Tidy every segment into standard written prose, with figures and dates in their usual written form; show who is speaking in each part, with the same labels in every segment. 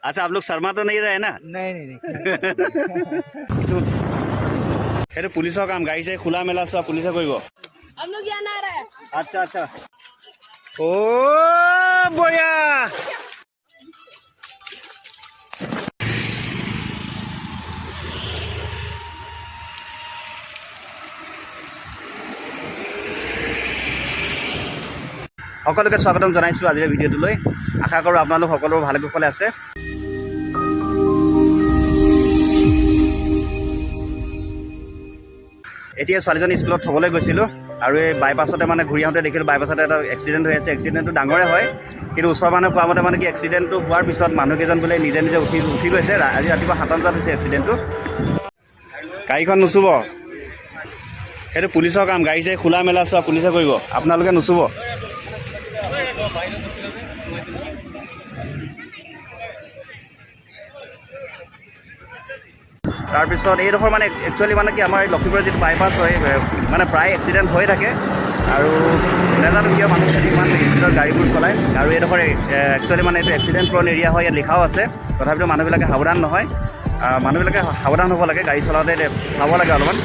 Speaker 1: अच्छा आप लोग शर्मा तो नहीं रहे ना?
Speaker 2: नहीं नहीं नहीं
Speaker 1: সেইটো পুলিচৰ কাম গাড়ী চাই খোলা মেলা চোৱা পুলিচে কৰিব
Speaker 3: हम लोग यहाँ ना रहे
Speaker 1: আচ্ছা আচ্ছা ও বয়া সকলোকে স্বাগতম জনাইছোঁ আজিৰ ভিডিঅ'টোলৈ আশা কৰোঁ আপোনালোক সকলো ভালে কুশলে আছে এতিয়া ছোৱালীজনী স্কুলত থ'বলৈ গৈছিলোঁ আৰু এই বাইপাছতে মানে ঘূৰি আহোঁতে দেখিলোঁ বাইপাছতে এটা এক্সিডেণ্ট হৈ আছে এক্সিডেণ্টটো ডাঙৰে হয় কিন্তু ওচৰৰ মানুহে কোৱা মতে মানে কি এক্সিডেণ্টটো হোৱাৰ পিছত মানুহকেইজন বোলে নিজে নিজে উঠি গৈছে আজি ৰাতিপুৱা 7 বজাত হৈছে এক্সিডেণ্টটো গাড়ীখন নুচুব সেইটো পুলিচৰ কাম গাড়ী চাই খোলা মেলা চোৱা পুলিচে কৰিব আপোনালোকে নুচুব তাৰপিছত এইডোখৰ মানে একচুৱেলি মানে কি আমাৰ লখিমপুৰৰ যিটো বাইপাছ হয় মানে প্ৰায় এক্সিডেণ্ট হৈ থাকে আৰু নেজানো কিয় মানুহখিনি ইমান স্পীডত গাড়ীবোৰ চলায় আৰু এইডোখৰ একচুৱেলি মানে এইটো এক্সিডেণ্ট প্ৰ'ন এৰিয়া হয় ইয়াত লিখাও আছে তথাপিতো মানুহবিলাকে সাৱধান নহয় মানুহবিলাকে সাৱধান হ'ব লাগে গাড়ী চলাওঁতে চাব লাগে অলপমান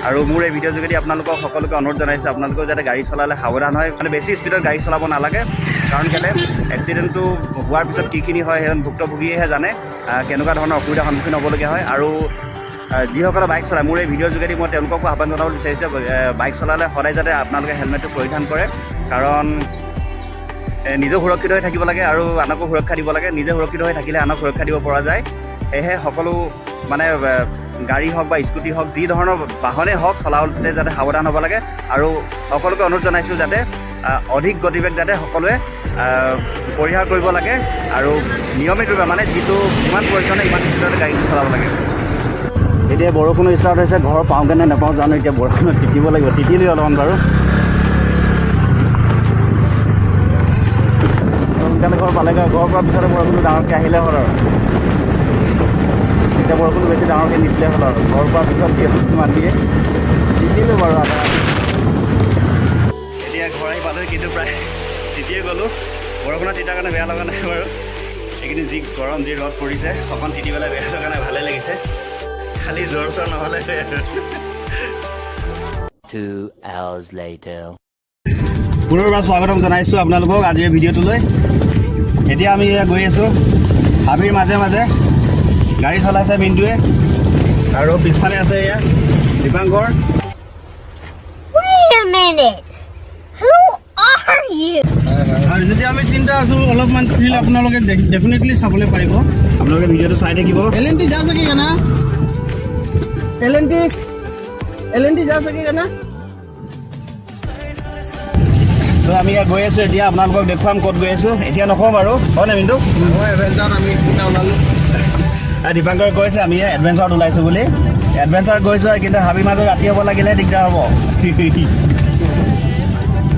Speaker 1: আৰু মোৰ এই ভিডিঅ'ৰ যোগেদি আপোনালোকক সকলোকে অনুৰোধ জনাইছোঁ আপোনালোকেও যাতে গাড়ী চলালে সাৱধান হয় মানে বেছি স্পীডত গাড়ী চলাব নালাগে কাৰণ কেলৈ এক্সিডেণ্টটো হোৱাৰ পিছত কি হয় সেইজন ভুক্তভোগীয়েহে জানে কেনেকুৱা ধৰণৰ অসুবিধাৰ সন্মুখীন হ'বলগীয়া হয় আৰু যিসকলে বাইক চলায় মোৰ এই ভিডিঅ'ৰ যোগেদি মই তেওঁলোককো আহ্বান জনাব বিচাৰিছোঁ বাইক চলালে সদায় যাতে আপোনালোকে হেলমেটটো পৰিধান কৰে কাৰণ নিজেও সুৰক্ষিত হৈ থাকিব লাগে আৰু আনকো সুৰক্ষা দিব লাগে নিজে সুৰক্ষিত হৈ থাকিলে আনক সুৰক্ষা দিব পৰা যায় সেয়েহে সকলো মানে গাড়ী হওক বা স্কুটি হওক যি ধৰণৰ বাহনেই হওক চলাওঁতে যাতে সাৱধান হ'ব লাগে আৰু সকলোকে অনুৰোধ জনাইছোঁ যাতে অধিক গতিবেগ যাতে সকলোৱে পৰিহাৰ কৰিব লাগে আৰু নিয়মিতভাৱে মানে যিমান প্ৰয়োজনীয় ইমান স্পীডতে গাড়ীটো চলাব লাগে এতিয়া বৰষুণো ষ্টাৰ্ট হৈছে ঘৰ পাওঁগৈ নে নাপাওঁ জানো এতিয়া বৰষুণত তিতিব লাগিব তিতিলেই অলপমান বাৰু সোনকালে ঘৰ পালেগৈ ঘৰৰ পৰা পিছতে বৰষুণটো ডাঙৰকৈ আহিলে হ'ল আৰু এতিয়া বৰষুণটো বেছি ডাঙৰকৈ নিদিলে হ'ল আৰু ঘৰৰ পৰা পিছত দিয়ে কিছুমান দিয়ে তিতিলোঁ বাৰু এতিয়া ঘৰ আহি পালোঁ কিন্তু প্ৰায় তিতিয়ে গ'লোঁ বৰষুণত তিতাৰ কাৰণে বেয়া লগা নাই বাৰু এইখিনি যি গৰম যি ৰ'দ পৰিছে অকণ তিতি পেলাই বেয়া লগা নাই ভালেই লাগিছে খালি জ্বৰ চৰ নহ'লে
Speaker 4: 2 hours later
Speaker 1: পুনৰবাৰ স্বাগতম জনাইছোঁ আপোনালোকক আজিৰ ভিডিঅ'টোলৈ এতিয়া আমি গৈ আছোঁ হাবিৰ মাজে মাজে গাড়ী চলাইছে মিণ্টুৱে আৰু পিছফালে আছে এয়া Dipankar
Speaker 3: Wait a minute Who are you?
Speaker 2: আৰু যদি আমি তিনিটা আছোঁ অলপমান ফিল আপোনালোকে ডেফিনেটলি চাবলৈ পাৰিব
Speaker 1: আপোনালোকে ভিডিঅ'টো চাই থাকিব
Speaker 2: LNT जा सकेगा ना LNT जा सकेगा ना
Speaker 1: তো আমি ইয়াত গৈ আছোঁ এতিয়া আপোনালোকক দেখুৱাম ক'ত গৈ আছোঁ এতিয়া নকওঁ বাৰু হয়নে মিণ্টু
Speaker 2: এডভেঞ্চাৰত আমি দুটা ওলালোঁ
Speaker 1: দীপাংকৰে কৈছে আমি এডভেঞ্চাৰত ওলাইছোঁ বুলি এডভেঞ্চাৰত গৈছোঁ কিন্তু হাবিৰ মাজত ৰাতি হ'ব লাগিলে দিগদাৰ হ'ব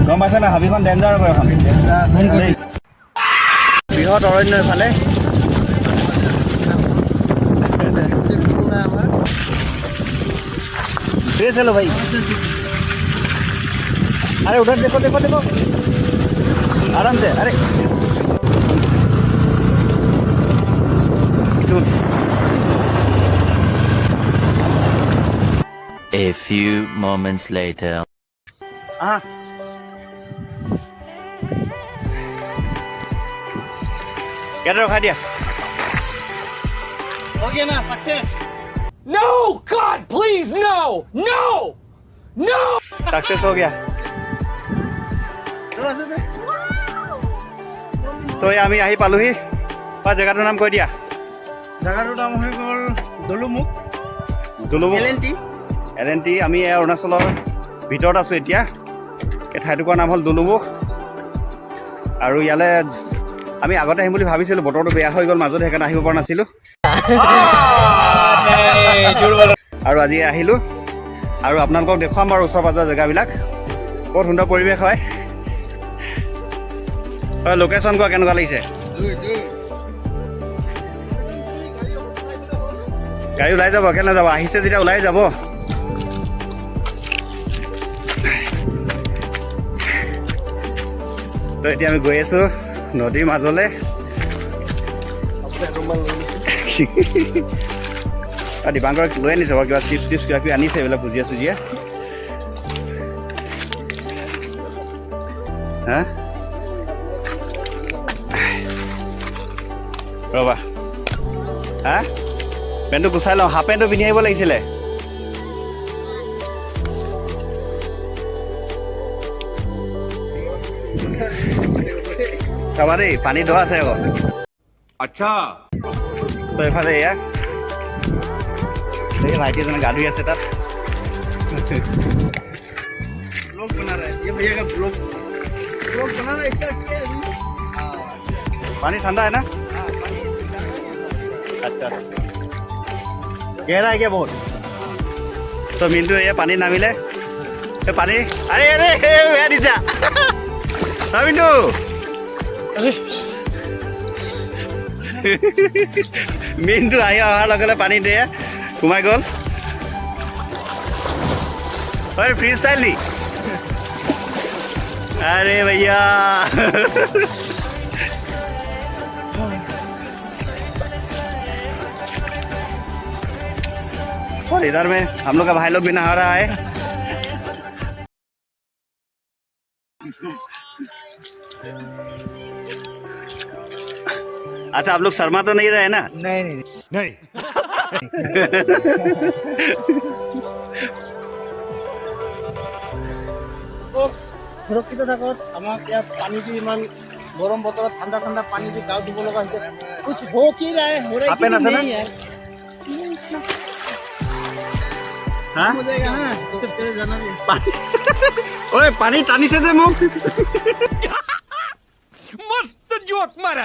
Speaker 1: গম পাইছে না হাবিখন ডেঞ্জাৰ হ'ব এখন বৃহৎ অৰণ্য এইফালে चलो भाई अरे उधर देखो देखो देखो आराम से अरे
Speaker 4: A few moments later
Speaker 1: हाँ क्या रखा दिया
Speaker 2: हो गया ना success
Speaker 5: No! God, please, no! No! No!
Speaker 1: Success हो गया তো আমি আহি পালোহি বা জেগাটোৰ নাম কৈ দিয়া
Speaker 2: জেগাটোৰ নাম হৈ গ'ল দলুমুখ
Speaker 1: LNT আমি অৰুণাচলৰ ভিতৰত আছোঁ এতিয়া এই ঠাইটুকুৰাৰ নাম হ'ল দলুমুখ আৰু ইয়ালৈ আমি আগতে আহিম বুলি ভাবিছিলোঁ বতৰটো বেয়া হৈ গ'ল মাজত সেইকাৰণে আহিব পৰা নাছিলোঁ আৰু আজি আহিলোঁ আৰু আপোনালোকক দেখুৱাম বাৰু ওচৰ পাজৰ জেগাবিলাক বৰ সুন্দৰ পৰিৱেশ হয় লোকেশ্যন কোৱা কেনেকুৱা লাগিছে গাড়ী ওলাই যাব কেনে যাব আহিছে যেতিয়া ওলাই যাব তো এতিয়া আমি গৈ আছোঁ নদীৰ মাজলৈ দীপাংকৰ লৈ আনিছে বাৰু কিবা চিপছ টিপছ কিবা কিবি আনিছে এইবিলাক ভুজিয়া চুজিয়া হা ৰ'বা হা পেণ্টটো গুচাই লওঁ হাফ পেণ্টটো পিন্ধি আহিব লাগিছিলে চাবা দেই পানী ধোৱা আছে আকৌ
Speaker 5: अच्छा
Speaker 1: তো এইফালে এয়া এই ভাইটি এজনে গা ধুই আছে তাত
Speaker 2: ब्लॉग बना रहा है ये भैया का ब्लॉग बना रहा है इसका क्या है अभी?
Speaker 1: पानी ठंडा है ना अच्छा गहरा है क्या बहुत तो मिंटू ये पानी नामिले ये पानी अरे अरे भैया नीचा हाँ मिंटू मिंटू आही अহাৰ লগে লগে পানী দিয়ে সোমাই গ'ল अरे फ्री स्टाइल नी अरे भैया और इधर में हम लोग का भाई लोग भी नहा रहा है अच्छा आप लोग शर्मा तो नहीं रहे ना
Speaker 2: नहीं সুৰক্ষিত থাকক আমাক ইয়াত পানী দি ইমান গৰম বতৰত ঠাণ্ডা ঠাণ্ডা পানী দি গা ধুব লগা হৈছে কুছ हो কি रहा है हो रहा है
Speaker 1: आपे
Speaker 2: कि
Speaker 1: नशा ना?
Speaker 2: नहीं यार
Speaker 1: हाँ
Speaker 2: हो जाएगा हाँ तो तेरे जाना भी
Speaker 1: ओए पानी टानिছে যে মোক
Speaker 5: मस्त जोक मारा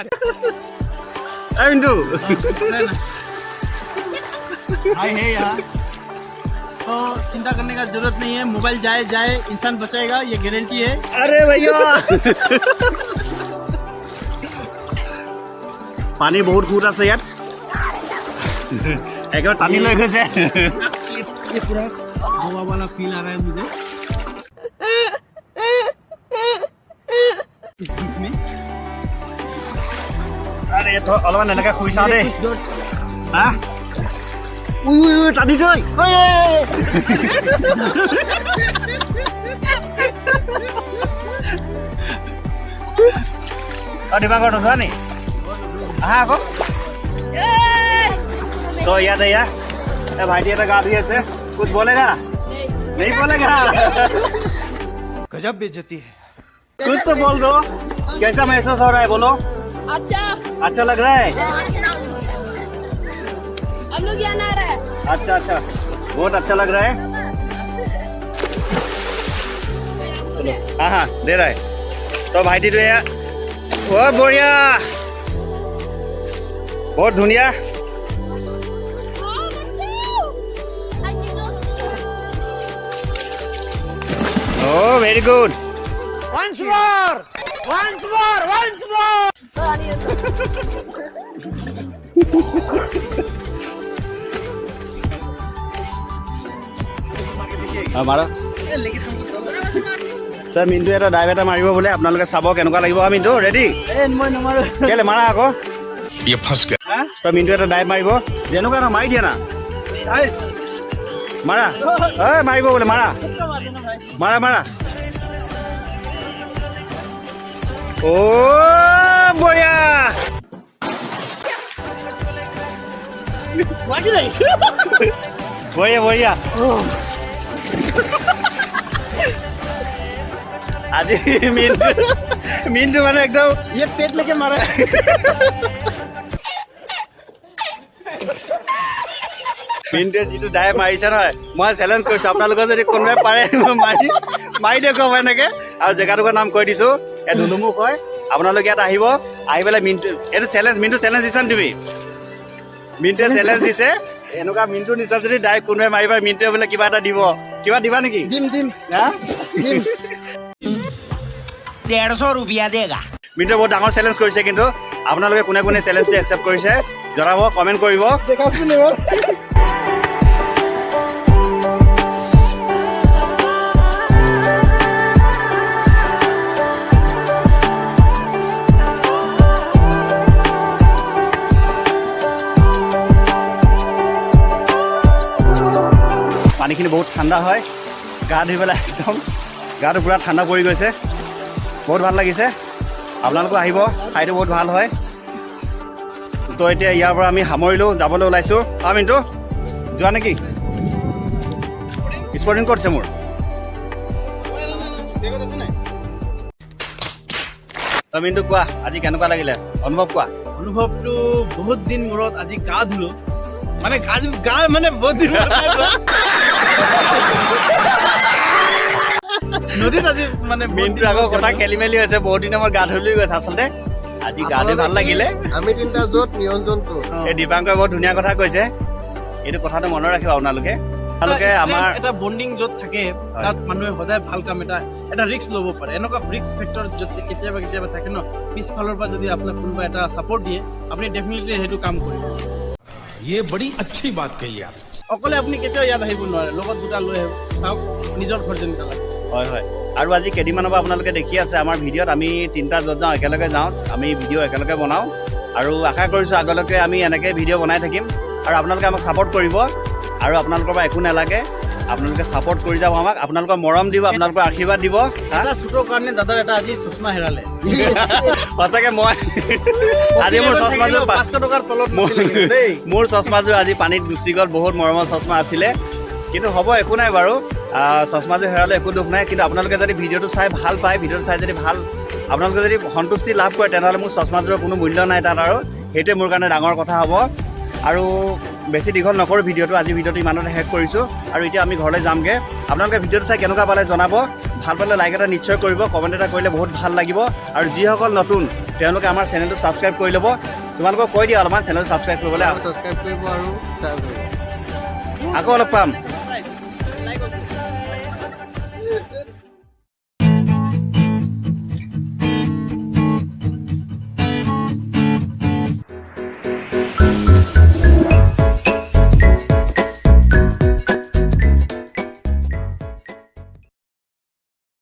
Speaker 1: ए मिंटू
Speaker 2: हाय है यहाँ तो चिंता करने का जरूरत नहीं है मोबाइल जाए जाए इंसान बचाएगा ये गारंटी है
Speaker 1: अरे भैया पानी बहुत खूट আছে ইয়াত একবাৰ টানি লৈ গৈছে
Speaker 2: ये पूरा गोवा वाला फील आ रहा है मुझे इसमें
Speaker 1: আরে তো অলপমান এনেকা খুই চাও দেই
Speaker 2: कुछ जोर
Speaker 1: হা উই উই উই টানিছে ঐ ঐ দীপাংকৰ ধোৱা নি আহা আকৌ तो याद है यार भाईटी तो गा दिए से कुछ बोलेगा नहीं बोलेगा
Speaker 2: गजब बेइज्जती है
Speaker 1: कुछ तो बोल दो कैसा महसूस हो रहा है बोलो
Speaker 3: अच्छा
Speaker 1: अच्छा लग रहा है
Speaker 3: हम लोग यहाँ नहा रहे हैं
Speaker 1: अच्छा अच्छा बहुत अच्छा लग रहा है चलो हाँ हाँ दे रहा है तो भाईटी तो यार बहुत बढ़िया बहुत धुनिया Oh, very good.
Speaker 2: once more
Speaker 1: मारो सर मिंटू এটা ডাইভ এটা মাৰিব বোলে আপোনালোকে চাব কেনেকুৱা লাগিব মিন্টু ৰেডি
Speaker 2: মই নমাৰো
Speaker 1: কেলে মাৰা আকৌ
Speaker 5: ये फंस गया
Speaker 1: হা তই মিন্টু এটা ডাইভ মাৰিব যেনেকুৱা না মাৰি দিয়া না মাৰা মাৰিব বোলে মাৰা মাৰা মাৰা ও বঢ়িয়া বঢ়িয়া বঢ়িয়া আজি মিন্টু মানে একদম
Speaker 2: ये पेट लेके मारा है
Speaker 1: মিন্টুৱে যিটো ডাইভ মাৰিছে নহয় মই চেলেঞ্জ কৰিছোঁ আপোনালোকে যদি কোনোবাই পাৰে মাৰি দেখুৱাব এনেকৈ আৰু জেগাটুকুৰ নাম কৈ দিছোঁ এই ধুনুমুখ হয় আপোনালোকে ইয়াত আহিব আহি পেলাই মিন্টু এইটো চেলেঞ্জ মিন্টু চেলেঞ্জ দিছা নে তুমি মিন্টুৱে চেলেঞ্জ দিছে এনেকুৱা মিন্টুৰ নিচিনা যদি ডাইভ কোনোবাই মাৰিবা মিন্টুৱে বোলে কিবা এটা দিব কিবা দিবা নেকি
Speaker 2: दिम दिम
Speaker 1: হা
Speaker 2: दिम
Speaker 6: 150 रुपया देगा
Speaker 1: মিন্টুৱে বহুত ডাঙৰ চেলেঞ্জ কৰিছে কিন্তু আপোনালোকে কোনে কোনে চেলেঞ্জটো একচেপ্ট কৰিছে জনাব কমেণ্ট কৰিব
Speaker 2: देखा आपने और
Speaker 1: পানীখিনি বহুত ঠাণ্ডা হয় গা ধুই পেলাই একদম গাটো পূৰা ঠাণ্ডা পৰি গৈছে বহুত ভাল লাগিছে আপোনালোকো আহিব ঠাইটো বহুত ভাল হয় তো এতিয়া ইয়াৰ পৰা আমি সামৰিলোঁ যাবলৈ ওলাইছোঁ মিণ্টু যোৱা নেকি স্পৰ্টিং ক'ত আছে মোৰ মিণ্টু কোৱা আজি কেনেকুৱা লাগিলে অনুভৱ কোৱা
Speaker 2: অনুভৱটো বহুত দিন মূৰত আজি গা ধুলো মানে গা মানে বহুত দিন মূৰত নাই ধোৱা। নদীত আজি মানে
Speaker 1: মিণ্টুৰ আগৰ কথা খেলি মেলি হৈছে বহুত দিনৰ মূৰত গা ধুই গৈছে আচলতে আজি গা ধুই ভাল লাগিলে
Speaker 2: আমি তিনিটা য'ত নিৰঞ্জনটো
Speaker 1: এই দীপাংকৰে বহুত ধুনীয়া কথা কৈছে এইটো কথাটো মনত ৰাখিব আপোনালোকে আমাৰ
Speaker 2: এটা বণ্ডিং য'ত থাকে তাত মানুহে সদায় ভাল কাম এটা ৰিস্ক ল'ব পাৰে এনেকুৱা ৰিস্ক ফেক্টৰ য'ত কেতিয়াবা থাকে ন পিছফালৰ পৰা যদি আপোনাক কোনোবা এটা ছাপৰ্ট দিয়ে আপুনি ডেফিনেটলি সেইটো কাম কৰিব
Speaker 5: ये बड़ी अच्छी बात कही आप
Speaker 2: অকলে আপুনি কেতিয়াও ইয়াত আহিব নোৱাৰে লগত দুটা লৈ আহিব চাওক নিজৰ ঘৰ যেনেকুৱা লাগে
Speaker 1: হয় আৰু আজি কেইদিনমানৰ পৰা আপোনালোকে দেখি আছে আমাৰ ভিডিঅ'ত আমি তিনিটা য'ত যাওঁ একেলগে যাওঁ আমি ভিডিঅ' একেলগে বনাওঁ আৰু আশা কৰিছোঁ আগলৈকে আমি এনেকৈ ভিডিঅ' বনাই থাকিম আৰু আপোনালোকে আমাক ছাপৰ্ট কৰিব আৰু আপোনালোকৰ পৰা একো নালাগে আপোনালোকে ছাপৰ্ট কৰি যাব আমাক আপোনালোকৰ মৰম দিব আপোনালোকৰ আশীৰ্বাদ দিব
Speaker 2: এটা চুটৰ কাৰণে দাদাৰ এটা আজি চশমা হেৰালে
Speaker 1: সঁচাকৈ মই আজি মোৰ চশমাযোৰ
Speaker 2: 500 টকাৰ তলত
Speaker 1: মোৰ চশমাযোৰ আজি পানীত গুচি গ'ল বহুত মৰমৰ চশমা আছিলে কিন্তু হ'ব একো নাই বাৰু চশমাযোৰ হেৰালে একো দুখ নাই কিন্তু আপোনালোকে যদি ভিডিঅ'টো চাই ভাল পায় ভিডিঅ'টো চাই যদি ভাল আপোনালোকে যদি সন্তুষ্টি লাভ কৰে তেনেহ'লে মোৰ চশমাযোৰৰ কোনো মূল্য নাই তাত আৰু সেইটোৱে মোৰ কাৰণে ডাঙৰ কথা হ'ব আৰু বেছি দীঘল নকৰোঁ ভিডিঅ'টো আজি ভিডিঅ'টো ইমানতে শেষ কৰিছোঁ আৰু এতিয়া আমি ঘৰলৈ যামগৈ আপোনালোকে ভিডিঅ'টো চাই কেনেকুৱা পালে জনাব ভাল পালে লাইক এটা নিশ্চয় কৰিব কমেণ্ট এটা কৰিলে বহুত ভাল লাগিব আৰু যিসকল নতুন তেওঁলোকে আমাৰ চেনেলটো ছাবস্ক্ৰাইব কৰি ল'ব তোমালোকক কৈ দিয়া অলপমান চেনেলটো ছাবস্ক্ৰাইব কৰিবলৈ
Speaker 2: ছাবস্ক্ৰাইব কৰিব আৰু
Speaker 1: আকৌ অলপ পাম